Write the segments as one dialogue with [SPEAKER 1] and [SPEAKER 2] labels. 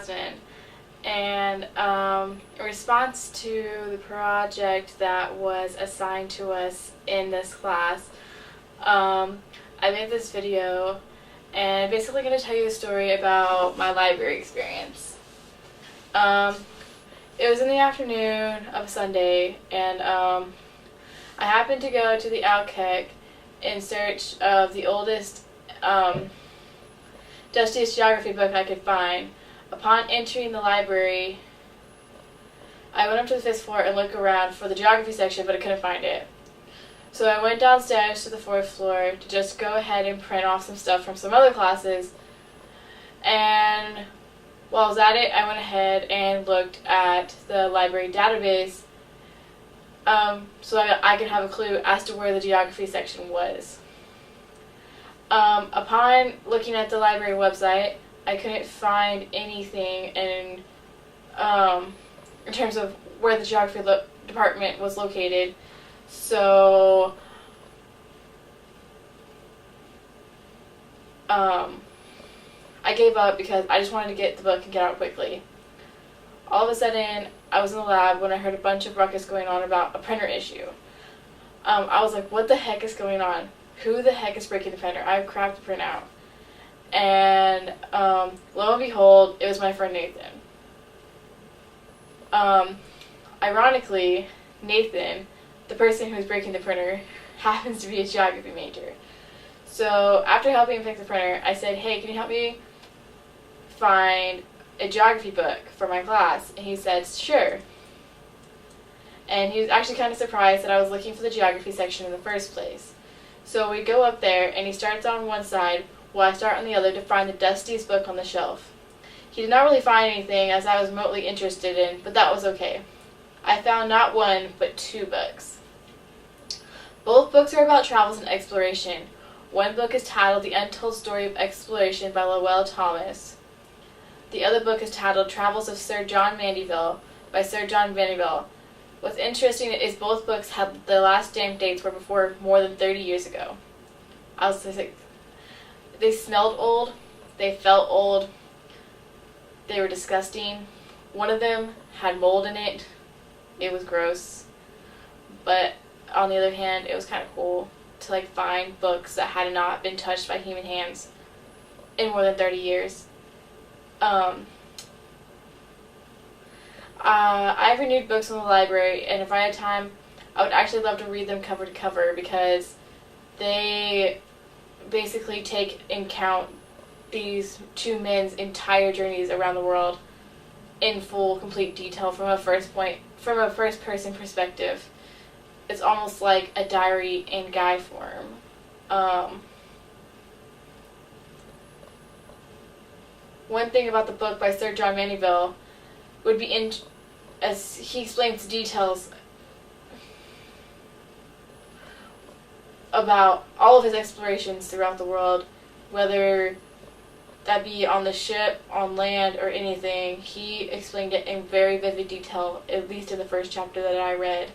[SPEAKER 1] Jasmine, and in response to the project that was assigned to us in this class, I made this video and basically going to tell you a story about my library experience. It was in the afternoon of Sunday, and I happened to go to the Outkick in search of the oldest, dustiest geography book I could find. Upon entering the library, I went up to the 5th floor and looked around for the geography section, but I couldn't find it. So I went downstairs to the 4th floor to just go ahead and print off some stuff from some other classes. And while I was at it, I went ahead and looked at the library database so I could have a clue as to where the geography section was. Upon looking at the library website, I couldn't find anything in terms of where the geography department was located. So I gave up because I just wanted to get the book and get out quickly. All of a sudden, I was in the lab when I heard a bunch of ruckus going on about a printer issue. I was like, what the heck is going on? Who the heck is breaking the printer? I have crap to print out. And lo and behold, it was my friend Nathan. Ironically, Nathan, the person who was breaking the printer, happens to be a geography major. So after helping him fix the printer, I said, hey, can you help me find a geography book for my class? And he said, sure. And he was actually kind of surprised that I was looking for the geography section in the first place. So we go up there, and he starts on one side while I start on the other to find the dustiest book on the shelf. He did not really find anything, as I was remotely interested in, but that was okay. I found not one, but 2 books. Both books are about travels and exploration. One book is titled The Untold Story of Exploration by Lowell Thomas. The other book is titled Travels of Sir John Mandeville by Sir John Mandeville. What's interesting is both books had the last stamped dates were before more than 30 years ago. I was like, they smelled old, they felt old, they were disgusting. One of them had mold in it. It was gross. But on the other hand, it was kind of cool to find books that had not been touched by human hands in more than 30 years. I've renewed books in the library, and if I had time, I would actually love to read them cover to cover, because they basically take in count these 2 men's entire journeys around the world in full, complete detail from a first-person perspective. It's almost like a diary in guide form. One thing about the book by Sir John Mandeville would be as he explains details about all of his explorations throughout the world, whether that be on the ship, on land, or anything. He explained it in very vivid detail, at least in the first chapter that I read.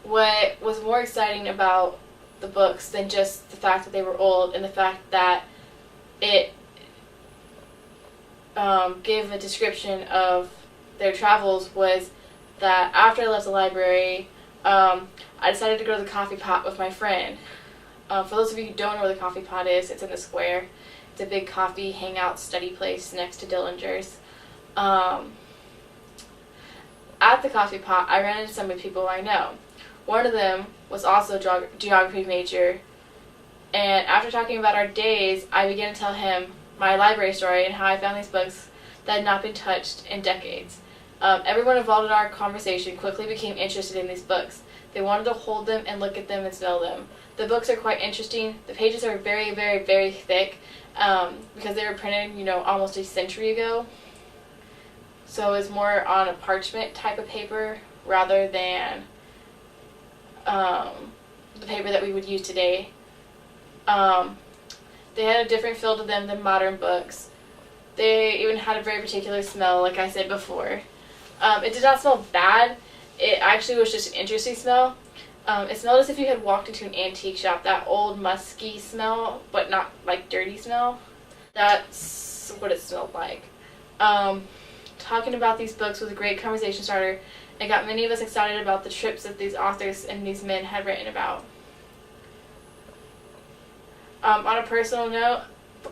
[SPEAKER 1] What was more exciting about the books than just the fact that they were old and the fact that it gave a description of their travels was that after I left the library, I decided to go to the Coffee Pot with my friend. For those of you who don't know where the Coffee Pot is, it's in the square. It's a big coffee hangout study place next to Dillinger's. At the Coffee Pot, I ran into some of the people I know. One of them was also a geography major, and after talking about our days, I began to tell him my library story and how I found these books that had not been touched in decades. Everyone involved in our conversation quickly became interested in these books. They wanted to hold them and look at them and smell them. The books are quite interesting. The pages are very, very, very thick because they were printed, almost a century ago. So it's more on a parchment type of paper rather than the paper that we would use today. They had a different feel to them than modern books. They even had a very particular smell, like I said before. It did not smell bad. It actually was just an interesting smell. It smelled as if you had walked into an antique shop. That old musky smell, but not like dirty smell. That's what it smelled like. Talking about these books was a great conversation starter and got many of us excited about the trips that these authors and these men had written about. On a personal note,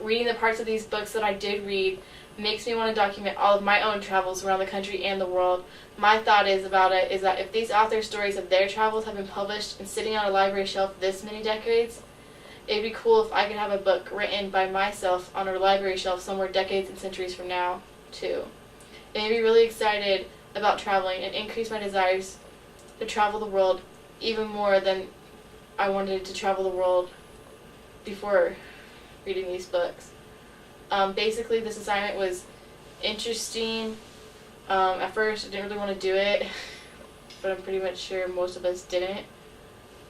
[SPEAKER 1] reading the parts of these books that I did read makes me want to document all of my own travels around the country and the world. My thought is that if these authors' stories of their travels have been published and sitting on a library shelf this many decades, it'd be cool if I could have a book written by myself on a library shelf somewhere decades and centuries from now, too. It made me really excited about traveling and increase my desires to travel the world even more than I wanted to travel the world before reading these books. Basically, this assignment was interesting. At first, I didn't really want to do it, but I'm pretty much sure most of us didn't.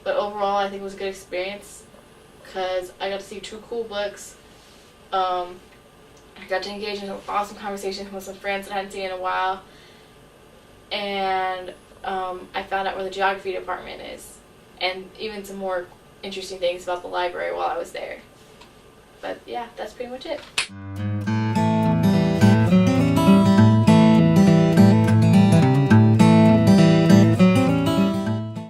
[SPEAKER 1] But overall, I think it was a good experience because I got to see two cool books. I got to engage in some awesome conversations with some friends that I hadn't seen in a while. And I found out where the geography department is, and even some more interesting things about the library while I was there. But yeah, that's pretty much it.